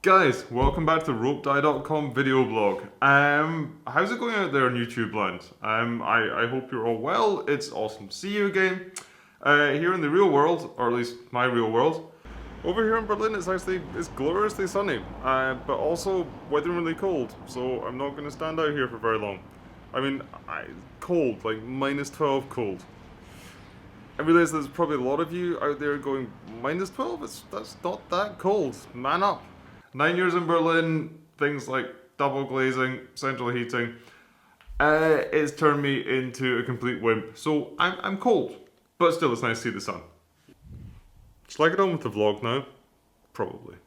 Guys, welcome back to the ropedye.com video blog. How's it going out there on YouTube land? I hope you're all well. It's awesome to see you again. Here in the real world, or at least my real world. Over here in Berlin, it's gloriously sunny, but also weatheringly cold, so I'm not going to stand out here for very long. I mean, cold, like -12 cold. I realize there's probably a lot of you out there going, -12? That's not that cold. Man up. 9 years in Berlin, things like double glazing, central heating, it's turned me into a complete wimp. So I'm cold, but still it's nice to see the sun. Shall I get on with the vlog now? Probably.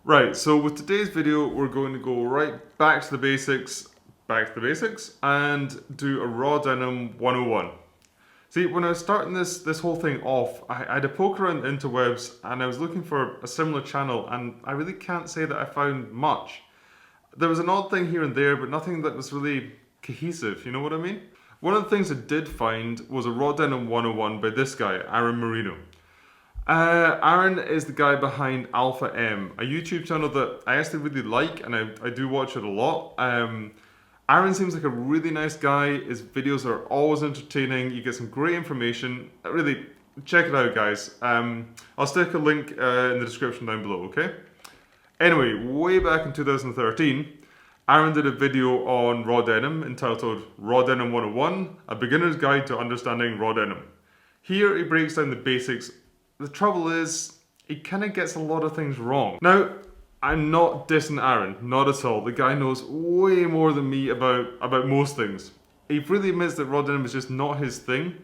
Right, so with today's video, we're going to go right back to the basics, and do a raw denim 101. See, when I was starting this whole thing off, I had a poke around the interwebs and I was looking for a similar channel, and I really can't say that I found much. There was an odd thing here and there, but nothing that was really cohesive, you know what I mean? One of the things I did find was a raw denim 101 by this guy, Aaron Marino. Aaron is the guy behind Alpha M, a YouTube channel that I actually really like, and I do watch it a lot. Aaron seems like a really nice guy. His videos are always entertaining. You get some great information. Really, check it out, guys. I'll stick a link in the description down below, okay? Anyway, way back in 2013, Aaron did a video on raw denim entitled Raw Denim 101, a beginner's guide to understanding raw denim. Here he breaks down the basics. The trouble is, he kind of gets a lot of things wrong. Now, I'm not dissing Aaron, not at all. The guy knows way more than me about most things. He really admits that raw denim is just not his thing,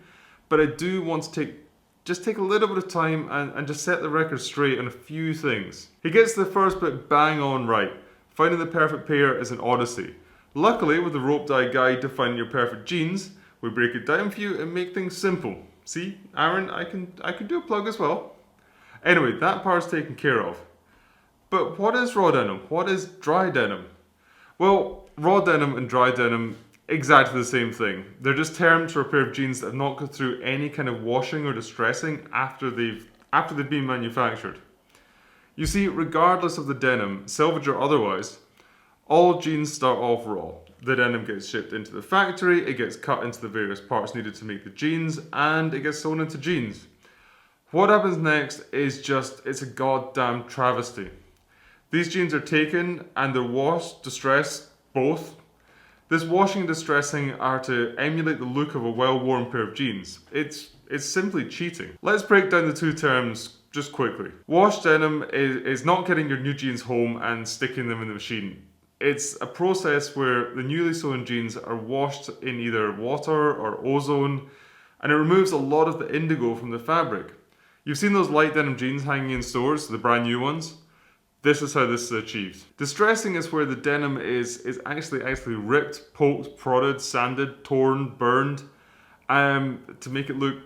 but I do want to take a little bit of time and just set the record straight on a few things. He gets the first bit bang on right. Finding the perfect pair is an odyssey. Luckily, with the rope dye guide to finding your perfect jeans, we break it down for you and make things simple. See, Aaron, I can do a plug as well. Anyway, that part's taken care of. But what is raw denim? What is dry denim? Well, raw denim and dry denim, exactly the same thing. They're just terms for a pair of jeans that have not gone through any kind of washing or distressing after they've been manufactured. You see, regardless of the denim, selvage or otherwise, all jeans start off raw. The denim gets shipped into the factory, it gets cut into the various parts needed to make the jeans, and it gets sewn into jeans. What happens next is it's a goddamn travesty. These jeans are taken and they're washed, distressed, both. This washing and distressing are to emulate the look of a well-worn pair of jeans. It's simply cheating. Let's break down the two terms just quickly. Washed denim is not getting your new jeans home and sticking them in the machine. It's a process where the newly sewn jeans are washed in either water or ozone, and it removes a lot of the indigo from the fabric. You've seen those light denim jeans hanging in stores, the brand new ones? This is how this is achieved. Distressing is where the denim is actually ripped, poked, prodded, sanded, torn, burned, to make it look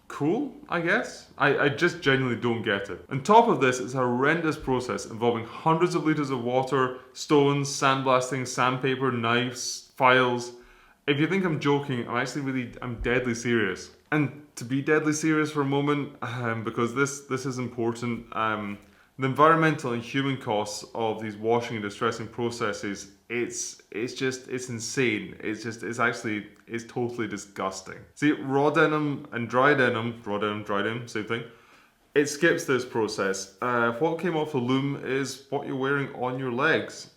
cool, I guess? I just genuinely don't get it. On top of this, it's a horrendous process involving hundreds of litres of water, stones, sandblasting, sandpaper, knives, files. If you think I'm joking, I'm deadly serious. And to be deadly serious for a moment, because this is important, the environmental and human costs of these washing and distressing processes, it's insane. It's totally disgusting. See, raw denim and dry denim, dry denim, same thing. It skips this process. What came off the loom is what you're wearing on your legs.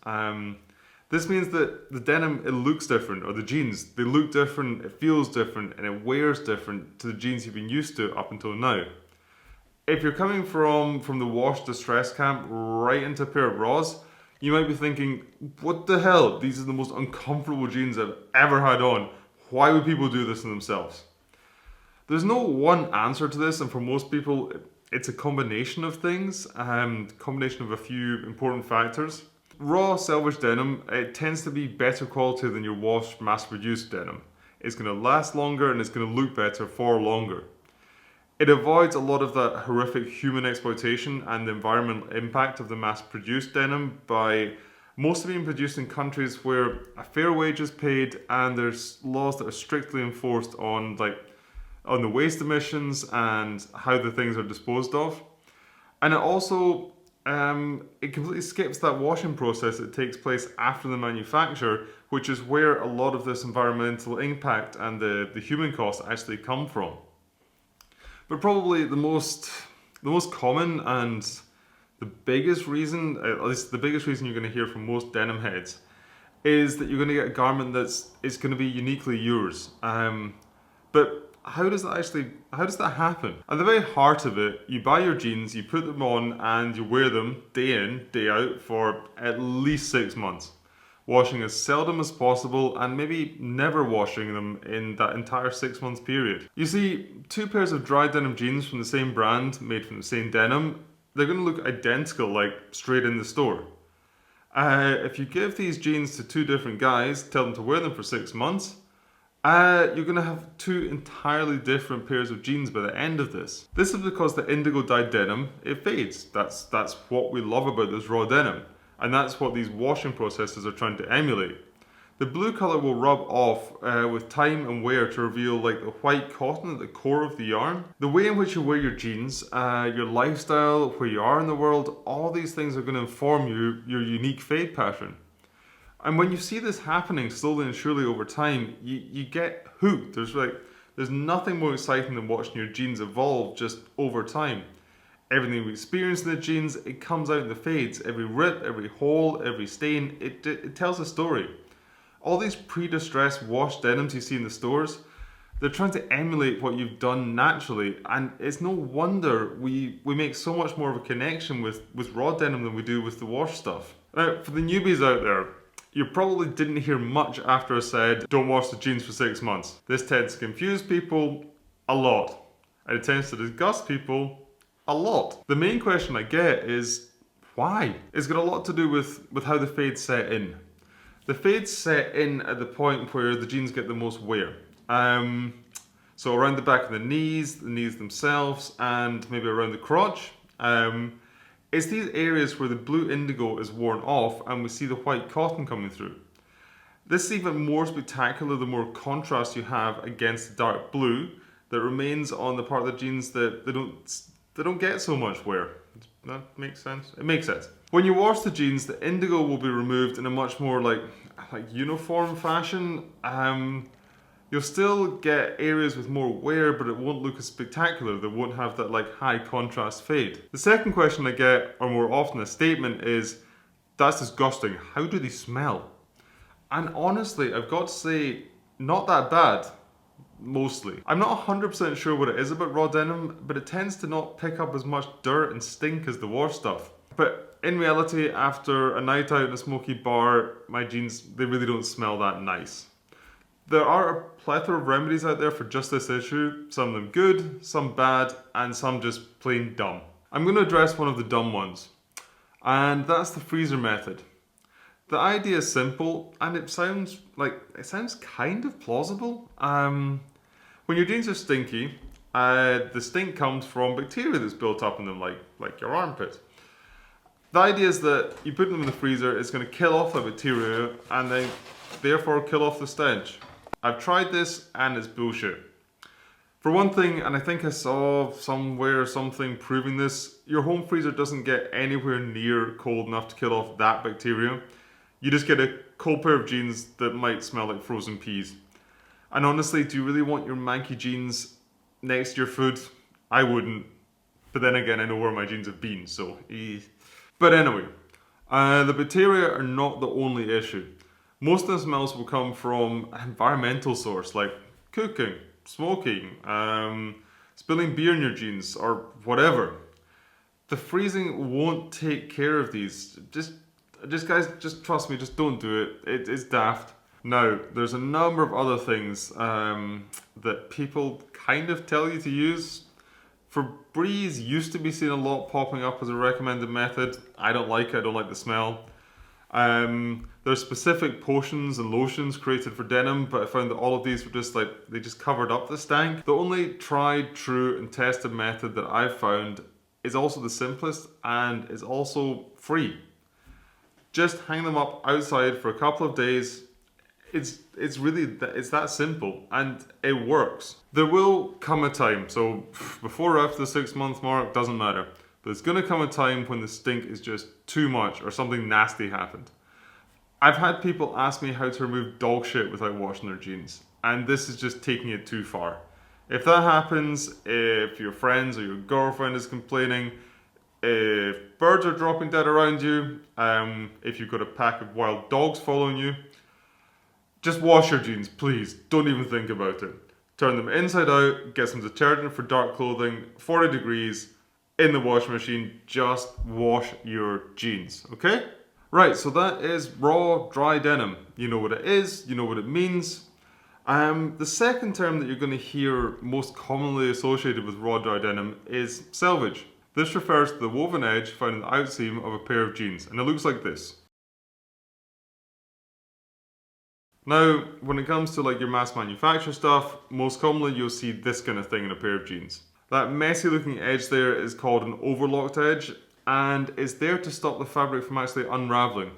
This means that the denim, it looks different, or the jeans, they look different, it feels different, and it wears different to the jeans you've been used to up until now. If you're coming from the wash distress camp right into a pair of raws, you might be thinking, what the hell? These are the most uncomfortable jeans I've ever had on. Why would people do this to themselves? There's no one answer to this, and for most people, it's a combination of things, combination of a few important factors. Raw Selvedge denim, it tends to be better quality than your washed, mass-produced denim. It's going to last longer and it's going to look better for longer. It avoids a lot of that horrific human exploitation and the environmental impact of the mass-produced denim by mostly being produced in countries where a fair wage is paid and there's laws that are strictly enforced on on the waste emissions and how the things are disposed of. And it also it completely skips that washing process that takes place after the manufacture, which is where a lot of this environmental impact and the human costs actually come from. But probably the most common and the biggest reason, at least the biggest reason you're going to hear from most denim heads, is that you're going to get a garment it's going to be uniquely yours. But how does that happen? At the very heart of it, you buy your jeans, you put them on, and you wear them day in, day out for at least 6 months. Washing as seldom as possible and maybe never washing them in that entire 6 month period. You see, 2 pairs of dry denim jeans from the same brand, made from the same denim, they're going to look identical, like straight in the store. If you give these jeans to 2 different guys, tell them to wear them for 6 months, you're going to have 2 entirely different pairs of jeans by the end of this. This is because the indigo dyed denim, it fades. That's what we love about this raw denim. And that's what these washing processes are trying to emulate. The blue colour will rub off with time and wear to reveal like the white cotton at the core of the yarn. The way in which you wear your jeans, your lifestyle, where you are in the world, all these things are going to inform your unique fade pattern. And when you see this happening slowly and surely over time, you get hooked. There's nothing more exciting than watching your jeans evolve just over time. Everything we experience in the jeans, it comes out in the fades. Every rip, every hole, every stain, it tells a story. All these pre-distressed washed denims you see in the stores, they're trying to emulate what you've done naturally, and it's no wonder we make so much more of a connection with raw denim than we do with the wash stuff. Now, for the newbies out there, you probably didn't hear much after I said, don't wash the jeans for 6 months. This tends to confuse people a lot, and it tends to disgust people a lot. The main question I get is, why? It's got a lot to do with how the fades set in. The fades set in at the point where the jeans get the most wear. So around the back of the knees themselves, and maybe around the crotch. It's these areas where the blue indigo is worn off and we see the white cotton coming through. This is even more spectacular the more contrast you have against the dark blue that remains on the part of the jeans that they don't get so much wear. That makes sense? It makes sense. When you wash the jeans, the indigo will be removed in a much more like uniform fashion. You'll still get areas with more wear, but it won't look as spectacular. They won't have that like high contrast fade. The second question I get, or more often a statement, is, that's disgusting. How do they smell? And honestly, I've got to say, not that bad. Mostly. I'm not 100% sure what it is about raw denim, but it tends to not pick up as much dirt and stink as the wash stuff. But in reality, after a night out in a smoky bar, my jeans, they really don't smell that nice. There are a plethora of remedies out there for just this issue, some of them good, some bad, and some just plain dumb. I'm going to address one of the dumb ones, and that's the freezer method. The idea is simple, and it sounds kind of plausible. When your jeans are stinky, the stink comes from bacteria that's built up in them, like your armpit. The idea is that you put them in the freezer, it's going to kill off the bacteria, and then therefore kill off the stench. I've tried this, and it's bullshit. For one thing, and I think I saw somewhere something proving this, your home freezer doesn't get anywhere near cold enough to kill off that bacteria. You just get a cold pair of jeans that might smell like frozen peas. And honestly, do you really want your manky jeans next to your food? I wouldn't. But then again, I know where my jeans have been, so But anyway, the bacteria are not the only issue. Most of the smells will come from an environmental source, like cooking, smoking, spilling beer in your jeans, or whatever. The freezing won't take care of these. Just guys, just trust me, just don't do it. It's daft. Now, there's a number of other things that people kind of tell you to use. Febreze used to be seen a lot popping up as a recommended method. I don't like it, I don't like the smell. There's specific potions and lotions created for denim, but I found that all of these were just like, they just covered up the stank. The only tried, true and tested method that I've found is also the simplest and is also free. Just hang them up outside for a couple of days. It's really that simple, and it works. There will come a time, so before or after the 6-month mark, doesn't matter. But there's gonna come a time when the stink is just too much or something nasty happened. I've had people ask me how to remove dog shit without washing their jeans, and this is just taking it too far. If that happens, if your friends or your girlfriend is complaining, if birds are dropping dead around you, if you've got a pack of wild dogs following you, just wash your jeans, please. Don't even think about it. Turn them inside out, get some detergent for dark clothing, 40 degrees, in the washing machine. Just wash your jeans, okay? Right, so that is raw, dry denim. You know what it is, you know what it means. The second term that you're going to hear most commonly associated with raw, dry denim is selvage. This refers to the woven edge found in the outseam of a pair of jeans, and it looks like this. Now, when it comes to like your mass manufacture stuff, most commonly you'll see this kind of thing in a pair of jeans. That messy looking edge there is called an overlocked edge, and is there to stop the fabric from actually unraveling.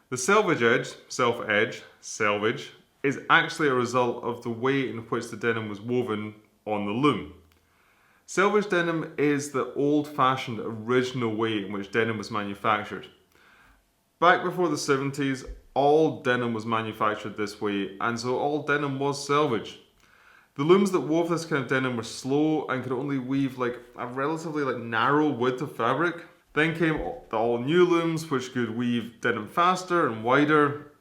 The selvage edge, selvage, is actually a result of the way in which the denim was woven on the loom. Salvaged denim is the old-fashioned original way in which denim was manufactured. Back before the 70s, all denim was manufactured this way, and so all denim was salvage. The looms that wove this kind of denim were slow and could only weave like a relatively narrow width of fabric. Then came the all new looms which could weave denim faster and wider.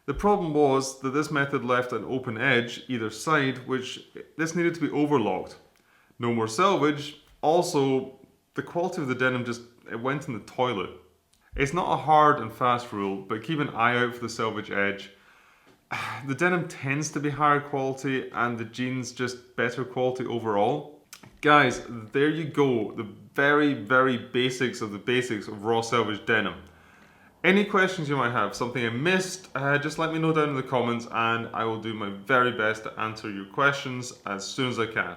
The problem was that this method left an open edge either side, which this needed to be overlocked. No more selvage. Also, the quality of the denim it went in the toilet. It's not a hard and fast rule, but keep an eye out for the selvage edge. The denim tends to be higher quality and the jeans just better quality overall. Guys, there you go, the very, very basics of the basics of raw selvage denim. Any questions you might have, something I missed, just let me know down in the comments and I will do my very best to answer your questions as soon as I can.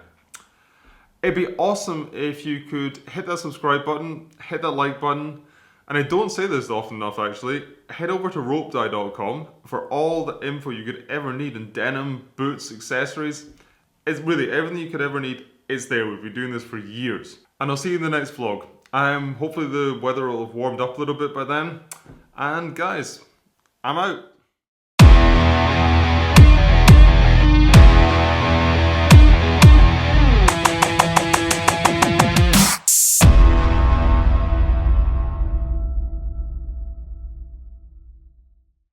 It'd be awesome if you could hit that subscribe button, hit that like button, and I don't say this often enough actually, head over to ropedye.com for all the info you could ever need in denim, boots, accessories. It's really everything you could ever need is there. We've been doing this for years. And I'll see you in the next vlog. Hopefully the weather will have warmed up a little bit by then. And guys, I'm out.